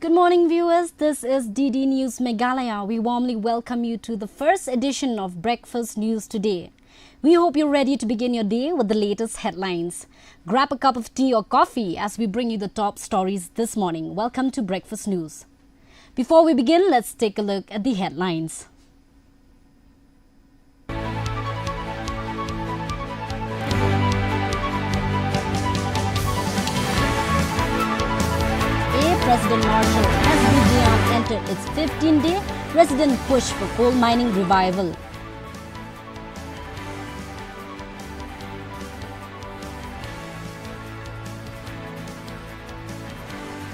Good morning, viewers. This is DD News Meghalaya. We warmly welcome you to the first edition of Breakfast News today. We hope you're ready to begin your day with the latest headlines. Grab a cup of tea or coffee as we bring you the top stories this morning. Welcome to Breakfast News. Before we begin, let's take a look at the headlines. President Marshall SB entered its 15-day resident push for coal mining revival.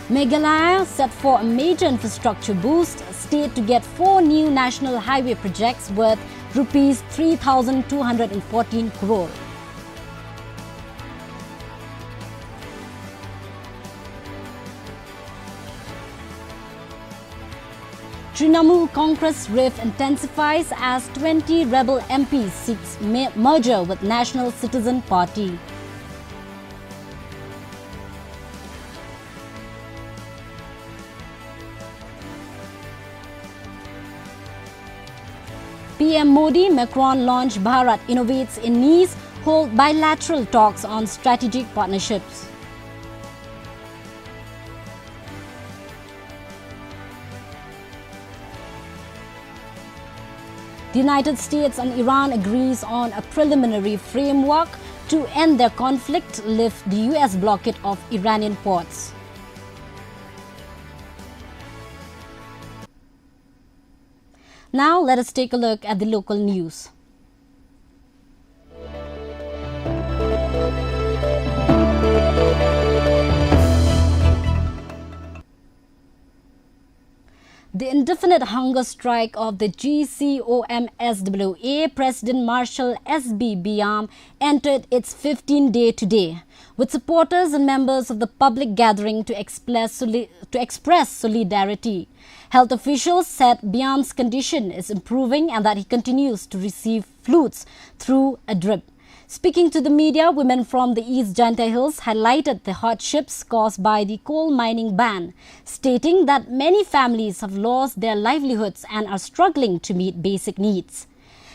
Meghalaya set for a major infrastructure boost, state to get 4 new national highway projects worth rupees 3,214 crore. Trinamool Congress rift intensifies as 20 rebel MPs seeks merger with National Citizen Party. PM Modi, Macron launch Bharat Innovates in Nice, hold bilateral talks on strategic partnerships. The United States and Iran agrees on a preliminary framework to end their conflict, lift the US blockade of Iranian ports. Now let us take a look at the local news. The indefinite hunger strike of the GCOMSWA President Marshal SB entered its 15th day today, with supporters and members of the public gathering to express solidarity. Health officials said Biam's condition is improving and that he continues to receive fluids through a drip. Speaking to the media, women from the East Janta Hills highlighted the hardships caused by the coal mining ban, stating that many families have lost their livelihoods and are struggling to meet basic needs.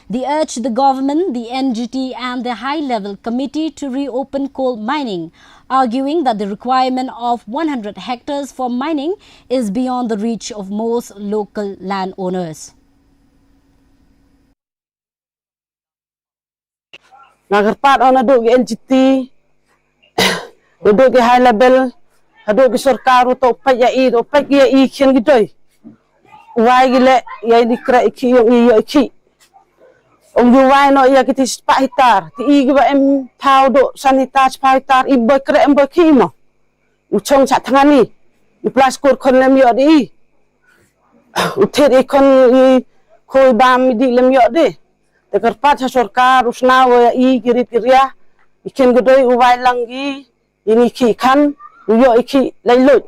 They urged the government, the NGT and the high-level committee to reopen coal mining, arguing that the requirement of 100 hectares for mining is beyond the reach of most local landowners. Nagarpat on aduk NGT, aduk high level, aduk sorkar untuk payai, payai kian gitu. Wai gile, ya dikra iki yang iya iki. Wai no iya kita 4 hektar, ti giba thau do sanita 4 hektar, ibu kira ki no. Uchong cat tangan ni, plus kur kon lem yo di. Uther ikon koi bam di lem yo di. Terpat sorkar usna wa kiri kiria ikan gedoi uwai langgi ini ki kan yo iki lailut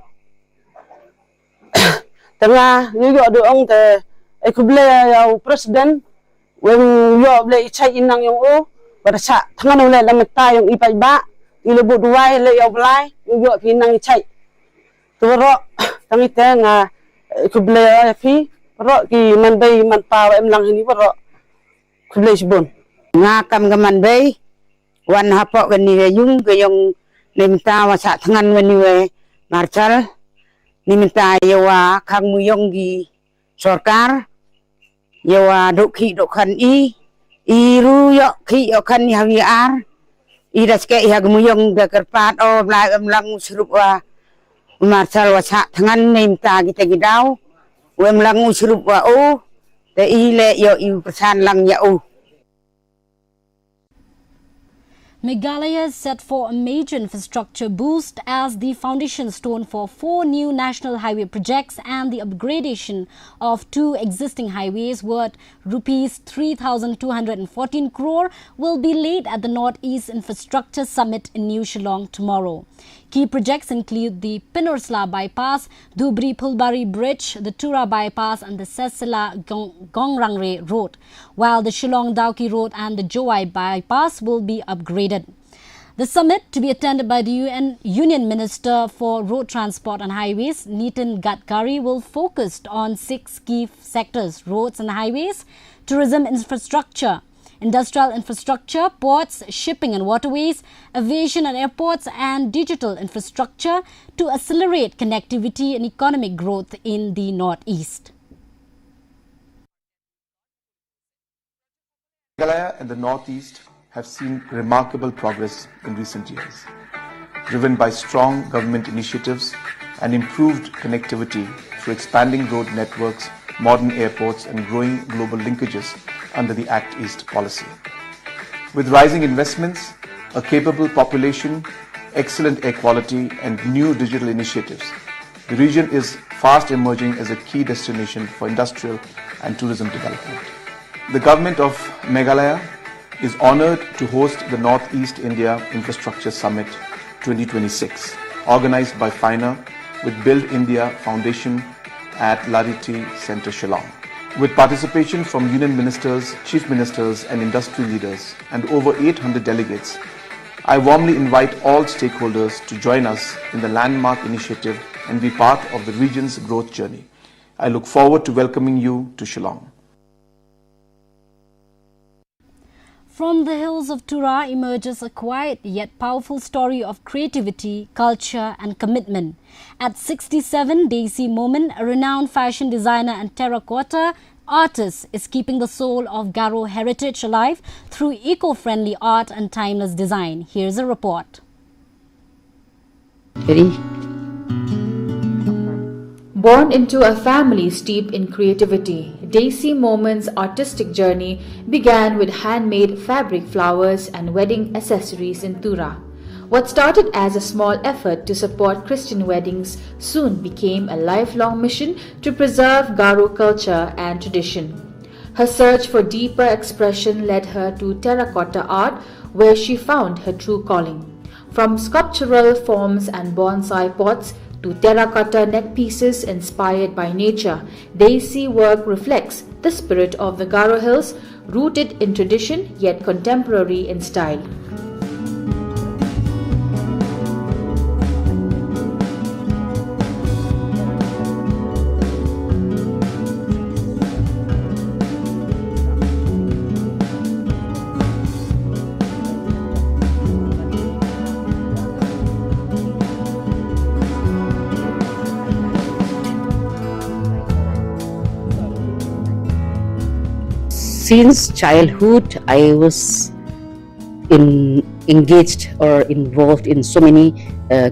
tengah yo doong te ekuble ya presiden wen yo ble ichai inang yo o pada sa tangan ole lameta yang ipai ba ilebu duai le yo blai yo pinang ichai turo tangite nga ekuble ya fi ro ki mandai manpa em lang ini ro ngakam gaman bay wan hapok gani yung gayong limta wasa tangan wani marshal niminta yawa kang muyong gi sorkar yawa doki dokan iru yo ki yo kan hawi ar iraske hag muyong dekerpat o blai lang usrup wa marshal wasa tangan nimta kita gidaw lang usrup wa o te ile yo iu pesan lang ya o. Meghalaya is set for a major infrastructure boost as the foundation stone for 4 new national highway projects and the upgradation of 2 existing highways worth rupees 3,214 crore will be laid at the Northeast Infrastructure Summit in New Shillong tomorrow. Key projects include the Pinorsla Bypass, Dhubri Phulbari Bridge, the Tura Bypass and the Sesela Gongrangre Road, while the Shillong Dauki Road and the Jowai Bypass will be upgraded. The summit, to be attended by the Union Minister for Road Transport and Highways, Nitin Gadkari, will focus on 6 key sectors: roads and highways, tourism infrastructure, industrial infrastructure, ports, shipping and waterways, aviation and airports, and digital infrastructure to accelerate connectivity and economic growth in the Northeast. Meghalaya and the Northeast have seen remarkable progress in recent years, driven by strong government initiatives and improved connectivity through expanding road networks, modern airports, and growing global linkages under the Act East policy. With rising investments, a capable population, excellent air quality, and new digital initiatives, the region is fast emerging as a key destination for industrial and tourism development. The government of Meghalaya is honored to host the Northeast India Infrastructure Summit 2026, organized by FINA with Build India Foundation at Lariti Center, Shillong. With participation from union ministers, chief ministers and industry leaders and over 800 delegates, I warmly invite all stakeholders to join us in the landmark initiative and be part of the region's growth journey. I look forward to welcoming you to Shillong. From the hills of Tura emerges a quiet yet powerful story of creativity, culture and commitment. At 67, Daisy Momin, a renowned fashion designer and terracotta artist, is keeping the soul of Garo heritage alive through eco-friendly art and timeless design. Here's a report. Born into a family steeped in creativity, Daisy Momin's artistic journey began with handmade fabric flowers and wedding accessories in Tura. What started as a small effort to support Christian weddings soon became a lifelong mission to preserve Garo culture and tradition. Her search for deeper expression led her to terracotta art, where she found her true calling. From sculptural forms and bonsai pots to terracotta neckpieces inspired by nature, Daisy work reflects the spirit of the Garo Hills, rooted in tradition yet contemporary in style. Since childhood, I was engaged or involved in so many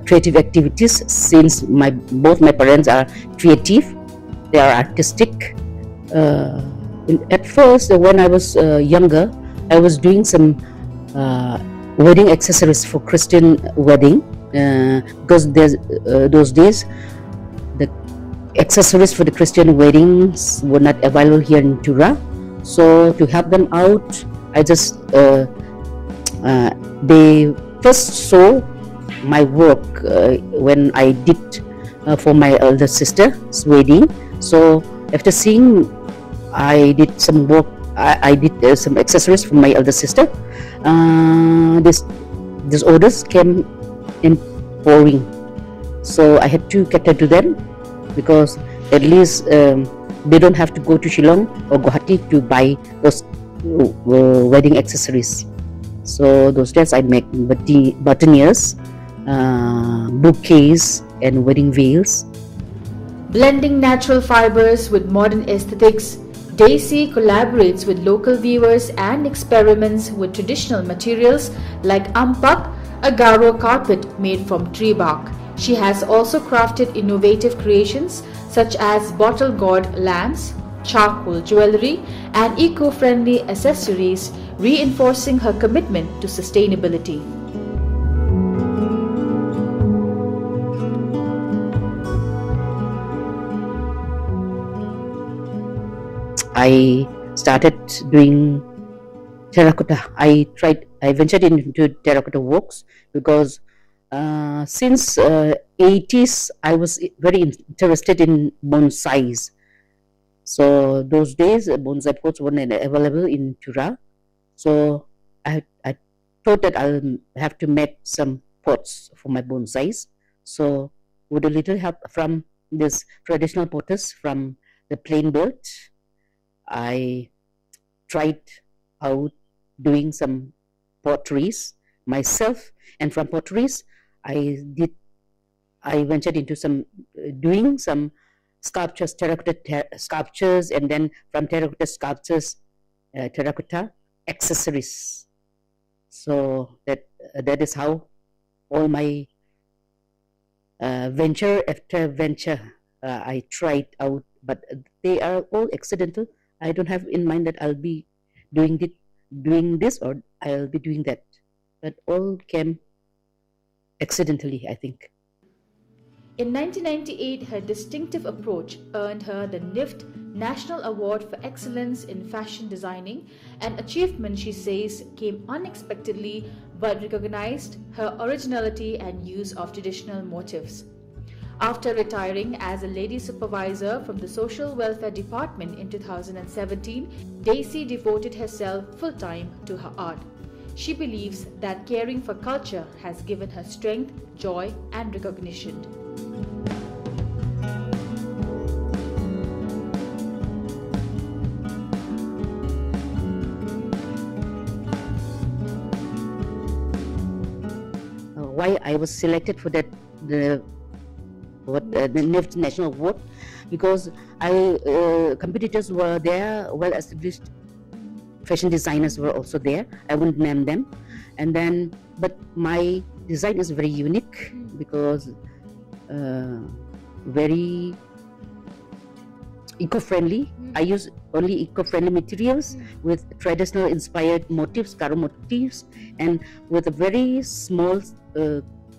creative activities. Since both my parents are creative, they are artistic. At first, when I was younger, I was doing some wedding accessories for Christian wedding because those days the accessories for the Christian weddings were not available here in Tura. So to help them out, I just they first saw my work when I did for my elder sister's wedding. So after seeing, I did some work. I did some accessories for my elder sister. These orders came in pouring, so I had to cater to them because at least they don't have to go to Shillong or Guwahati to buy those wedding accessories. So those days I make boutonnieres, bouquets and wedding veils. Blending natural fibers with modern aesthetics, Daisy collaborates with local weavers and experiments with traditional materials like ampak, a Garo carpet made from tree bark. She has also crafted innovative creations such as bottle gourd lamps, charcoal jewelry, and eco-friendly accessories, reinforcing her commitment to sustainability. I started doing terracotta. I ventured into terracotta works because since 80s I was very interested in bonsais. So those days bonsai pots weren't available in Tura. So I thought that I'll have to make some pots for my bonsais. So with a little help from this traditional potters from the plain belt, I tried out doing some potteries myself, and from potteries I ventured into some doing some sculptures, terracotta sculptures, and then from terracotta sculptures, terracotta accessories. So that is how all my venture after venture I tried out, but they are all accidental. I don't have in mind that I'll be doing this or I'll be doing that. That all came accidentally, I think. In 1998, her distinctive approach earned her the NIFT National Award for Excellence in Fashion Designing, an achievement she says came unexpectedly but recognized her originality and use of traditional motifs. After retiring as a lady supervisor from the Social Welfare Department in 2017, Daisy devoted herself full-time to her art. She believes that caring for culture has given her strength, joy, and recognition. Why I was selected for that the NIFT National Award, because competitors were there, well-established fashion designers were also there. I wouldn't name them, and then but my design is very unique because very eco-friendly. I use only eco-friendly materials with traditional inspired motifs, Karo motifs, and with a very small,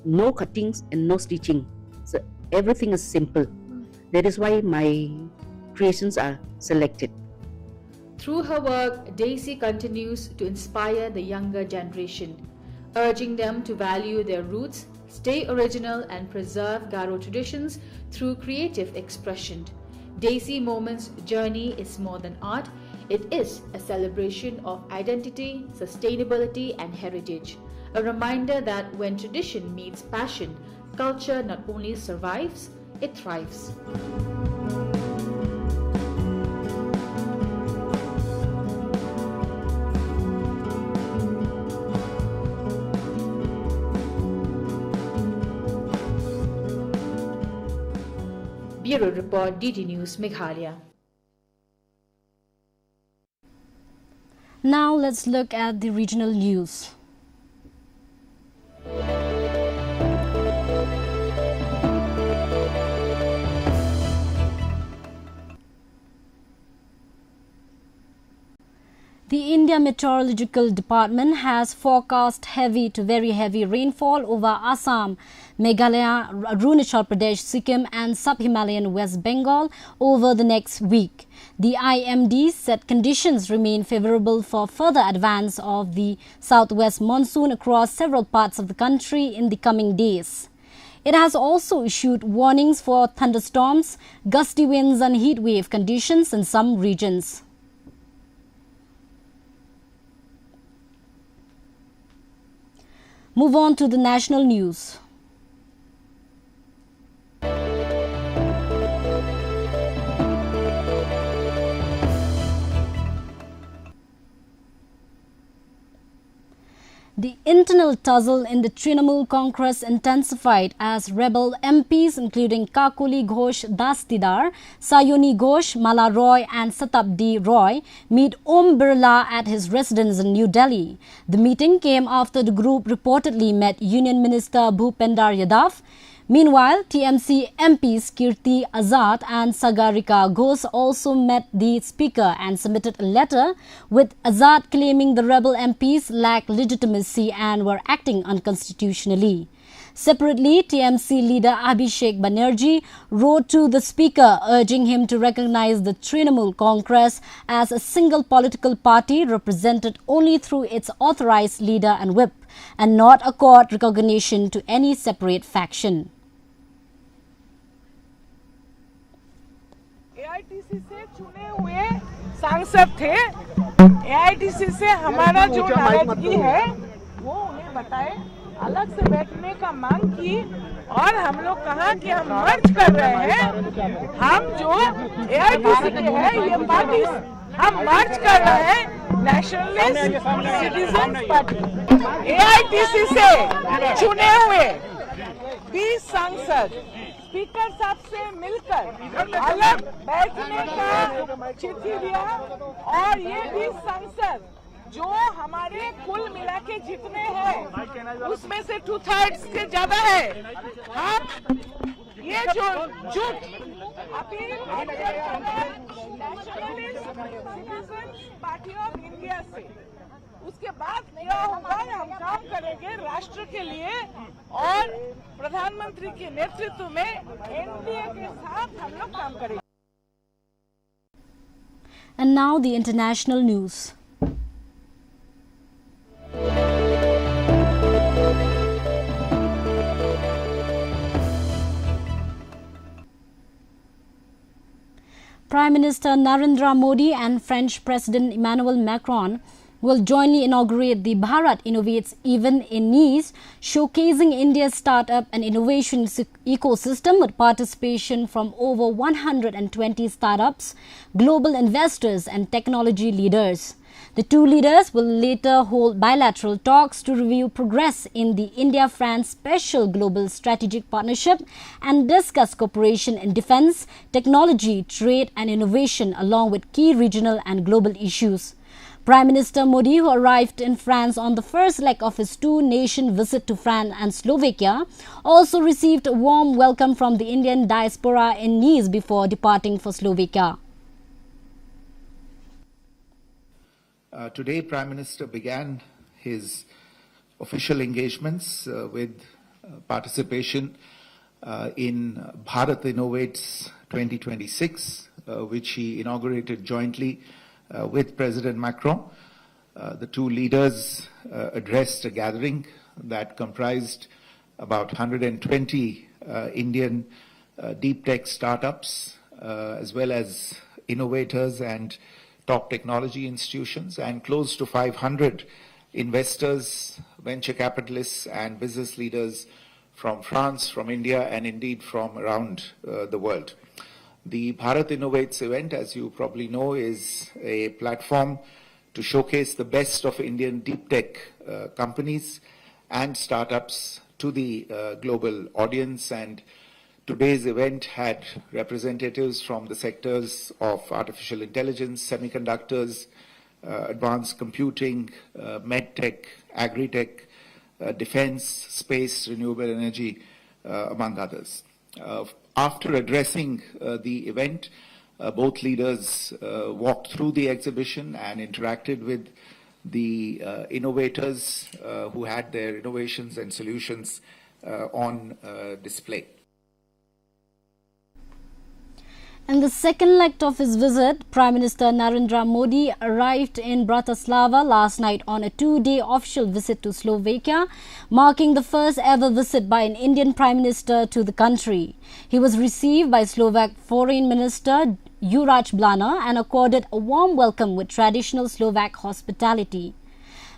no cuttings and no stitching. So everything is simple. That is why my creations are selected. Through her work, Daisy continues to inspire the younger generation, urging them to value their roots, stay original, and preserve Garo traditions through creative expression. Daisy Moments' journey is more than art, it is a celebration of identity, sustainability, and heritage. A reminder that when tradition meets passion, culture not only survives, it thrives. Bureau Report, DD News, Meghalaya. Now let's look at the regional news. The India Meteorological Department has forecast heavy to very heavy rainfall over Assam, Meghalaya, Arunachal Pradesh, Sikkim and sub-Himalayan West Bengal over the next week. The IMD said conditions remain favourable for further advance of the southwest monsoon across several parts of the country in the coming days. It has also issued warnings for thunderstorms, gusty winds and heat wave conditions in some regions. Move on to the national news. The internal tussle in the Trinamool Congress intensified as rebel MPs including Kakuli Ghosh Dastidar, Sayoni Ghosh, Mala Roy and Satabdi Roy meet Om Birla at his residence in New Delhi. The meeting came after the group reportedly met Union Minister Bhupendar Yadav. Meanwhile, TMC MPs Kirti Azad and Sagarika Ghosh also met the speaker and submitted a letter, with Azad claiming the rebel MPs lacked legitimacy and were acting unconstitutionally. Separately, TMC leader Abhishek Banerjee wrote to the speaker urging him to recognize the Trinamool Congress as a single political party represented only through its authorized leader and whip, and not accord recognition to any separate faction. AITC से चुने हुए सांसद थे। AITC से हमारा जो नाराजगी है वो बताए, अलग से बैठने का मांग की और हम लोग कहा कि हम मर्ज कर रहे हैं, हम जो AITC के हैं ये पार्टी हम मर्ज कर रहे हैं नेशनलिस्ट सिटीजन पार्टी। AITC से चुने हुए 20 सांसद स्पीकर साहब से मिलकर अलग बैठने का चिट्ठी दिया और ये 20 सांसद जो हमारे कुल मिला के जितने हैं उसमें से 2/3 से ज्यादा है। हम ये जो जुट appeal nationalist party of India से, उसके बाद क्या होगा, हम काम करेंगे राष्ट्र के लिए और प्रधानमंत्री के नेतृत्व में NDA के साथ हम लोग काम करेंगे। And now the international news. Prime Minister Narendra Modi and French President Emmanuel Macron will jointly inaugurate the Bharat Innovates event in Nice, showcasing India's startup and innovation ecosystem with participation from over 120 startups, global investors and technology leaders. The two leaders will later hold bilateral talks to review progress in the India-France Special Global Strategic Partnership and discuss cooperation in defence, technology, trade and innovation along with key regional and global issues. Prime Minister Modi, who arrived in France on the first leg of his two-nation visit to France and Slovakia, also received a warm welcome from the Indian diaspora in Nice before departing for Slovakia. Today, Prime Minister began his official engagements with participation in Bharat Innovates 2026, which he inaugurated jointly with President Macron. The two leaders addressed a gathering that comprised about 120 Indian deep tech startups, as well as innovators and top technology institutions, and close to 500 investors, venture capitalists and business leaders from France, from India and indeed from around the world. The Bharat Innovates event, as you probably know, is a platform to showcase the best of Indian deep tech companies and startups to the global audience, and today's event had representatives from the sectors of artificial intelligence, semiconductors, advanced computing, medtech, agri-tech, defense, space, renewable energy, among others. After addressing the event, both leaders walked through the exhibition and interacted with the innovators who had their innovations and solutions on display. In the second leg of his visit, Prime Minister Narendra Modi arrived in Bratislava last night on a two-day official visit to Slovakia, marking the first ever visit by an Indian Prime Minister to the country. He was received by Slovak Foreign Minister Juraj Blana and accorded a warm welcome with traditional Slovak hospitality.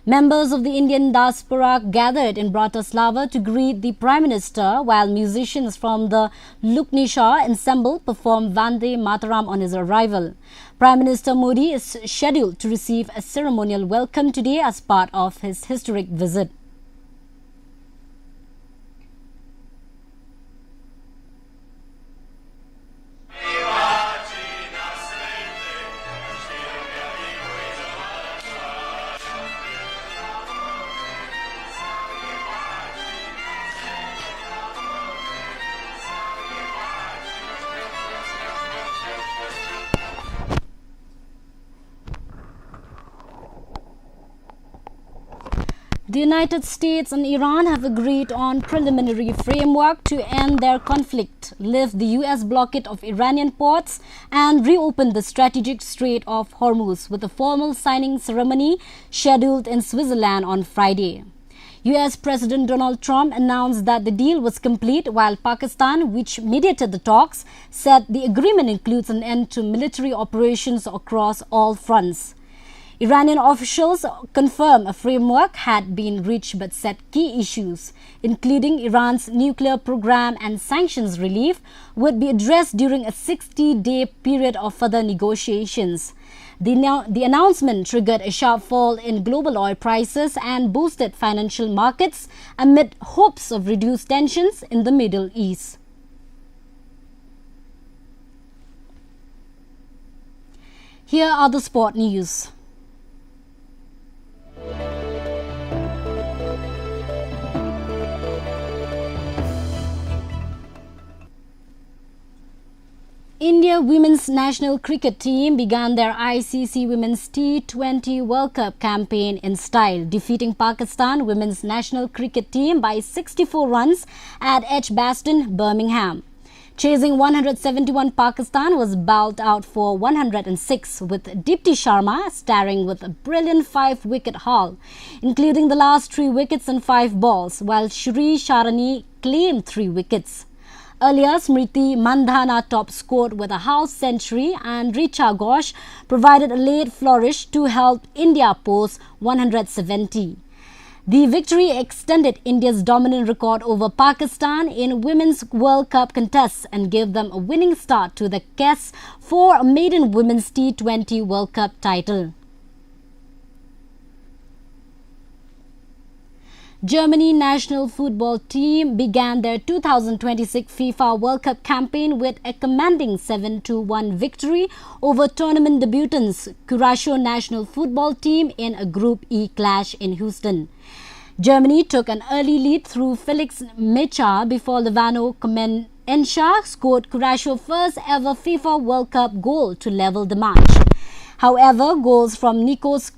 Members of the Indian diaspora gathered in Bratislava to greet the Prime Minister, while musicians from the Luknisha ensemble performed Vande Mataram on his arrival. Prime Minister Modi is scheduled to receive a ceremonial welcome today as part of his historic visit. The United States and Iran have agreed on preliminary framework to end their conflict, lift the US blockade of Iranian ports and reopen the strategic Strait of Hormuz, with a formal signing ceremony scheduled in Switzerland on Friday. US President Donald Trump announced that the deal was complete, while Pakistan, which mediated the talks, said the agreement includes an end to military operations across all fronts. Iranian officials confirm a framework had been reached but said key issues, including Iran's nuclear program and sanctions relief, would be addressed during a 60-day period of further negotiations. The announcement triggered a sharp fall in global oil prices and boosted financial markets amid hopes of reduced tensions in the Middle East. Here are the sport news. India women's national cricket team began their ICC Women's T20 World Cup campaign in style, defeating Pakistan women's national cricket team by 64 runs at Edgbaston, Birmingham. Chasing 171, Pakistan was bowled out for 106, with Deepti Sharma starring with a brilliant 5-wicket haul, including the last 3 wickets and 5 balls, while Shri Sharani claimed 3 wickets. Earlier, Smriti Mandhana top scored with a half century and Richa Ghosh provided a late flourish to help India post 170. The victory extended India's dominant record over Pakistan in Women's World Cup contests and gave them a winning start to the quest for a maiden Women's T20 World Cup title. Germany national football team began their 2026 FIFA World Cup campaign with a commanding 7-1 victory over tournament debutants Curaçao national football team in a Group E clash in Houston. Germany took an early lead through Felix Mecha before Levano Comencia scored Curaçao's first ever FIFA World Cup goal to level the match. However, goals from Nikos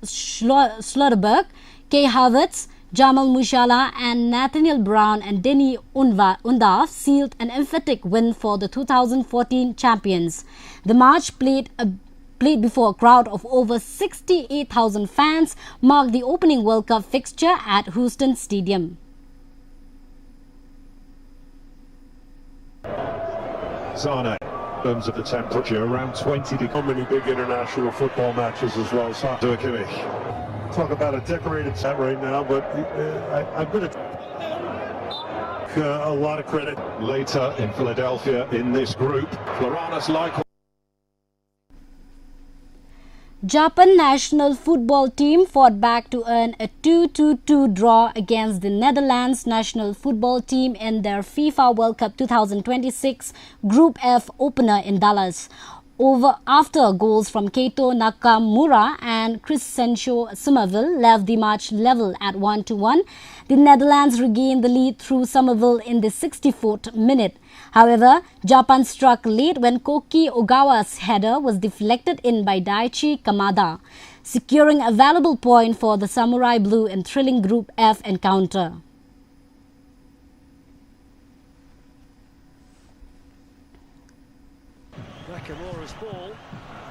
Schlotterberg, Kai Havertz, Jamal Musiala and Nathaniel Brown and Denny Undav sealed an emphatic win for the 2014 champions. The match played before a crowd of over 68,000 fans marked the opening World Cup fixture at Houston Stadium. Zane, in terms of the temperature, around 20 degrees. So many big international football matches as well. Talk about a decorated set right now, but I'm going to a lot of credit. Later in Philadelphia in this group, Floranus likewise. Japan national football team fought back to earn a 2-2 draw against the Netherlands national football team in their FIFA World Cup 2026 Group F opener in Dallas. After goals from Keito Nakamura and Crescencio Somerville left the match level at 1-1, the Netherlands regained the lead through Somerville in the 64th minute. However, Japan struck late when Koki Ogawa's header was deflected in by Daichi Kamada, securing a valuable point for the Samurai Blue in thrilling Group F encounter. Nakamura's ball.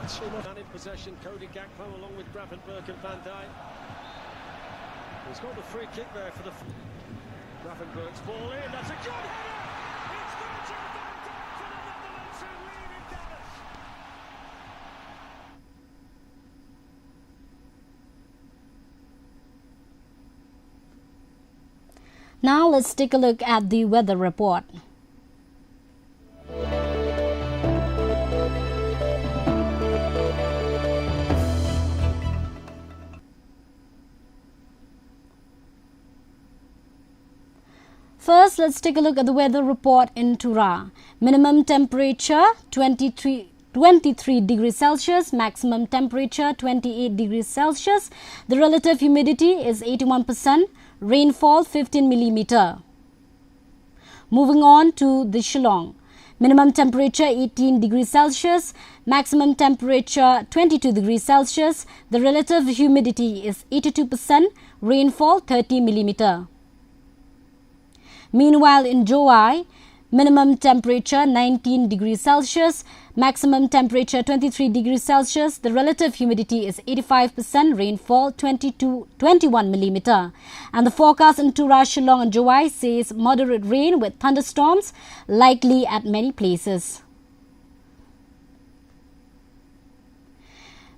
And in possession, Cody Gakpo along with Gravenberch and Van Dijk. He's got the free kick there for the Gravenberch's ball in. That's a good header. It's Virgil van Dijk for the Netherlands who lead in Dallas. Now let's take a look at the weather report. First, let's take a look at the weather report in Tura. Minimum temperature 23 degrees Celsius, maximum temperature 28 degrees Celsius. The relative humidity is 81%, rainfall 15 millimeter. Moving on to the Shillong. Minimum temperature 18 degrees Celsius, maximum temperature 22 degrees Celsius. The relative humidity is 82%, rainfall 30 millimeter. Meanwhile, in Joai, minimum temperature 19 degrees Celsius, maximum temperature 23 degrees Celsius. The relative humidity is 85%, rainfall 21 millimeter. And the forecast in Tura, Shillong and Joai says moderate rain with thunderstorms likely at many places.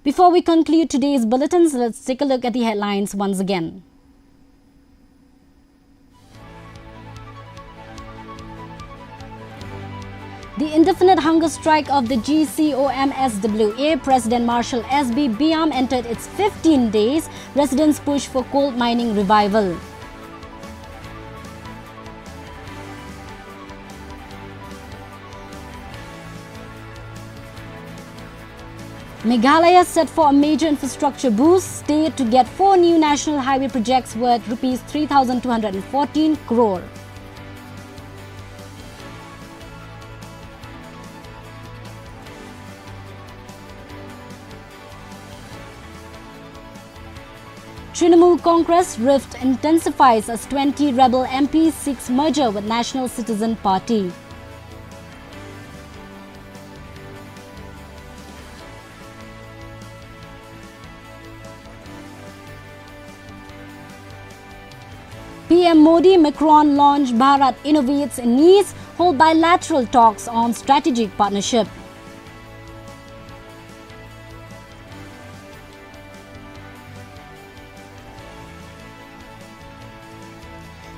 Before we conclude today's bulletins, let's take a look at the headlines once again. The indefinite hunger strike of the GCOMSWA, President Marshal SB Biam, entered its 15 days. Residents push for coal mining revival. Meghalaya set for a major infrastructure boost. State to get 4 new national highway projects worth Rs 3,214 crore. Trinamool Congress rift intensifies as 20 rebel MPs seeks merger with National Citizen Party. PM Modi, Macron launch Bharat Innovates in Nice, hold bilateral talks on strategic partnership.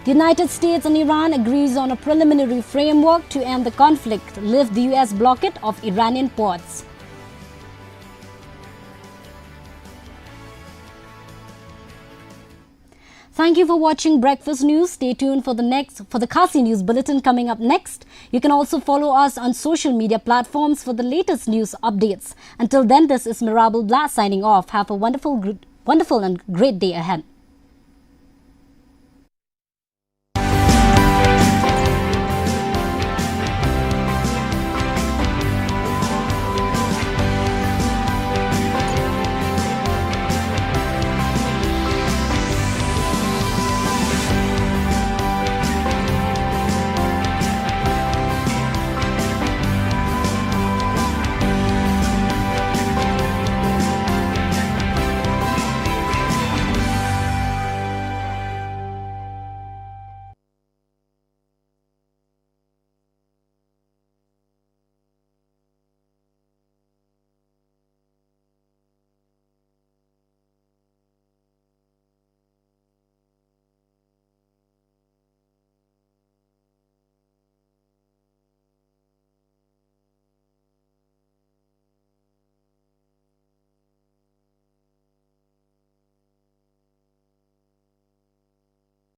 The United States and Iran agrees on a preliminary framework to end the conflict, lift the US blockade of Iranian ports. Thank you for watching Breakfast News. Stay tuned for the Khasi News Bulletin coming up next. You can also follow us on social media platforms for the latest news updates. Until then, this is Mirabel Blas signing off. Have a wonderful and great day ahead.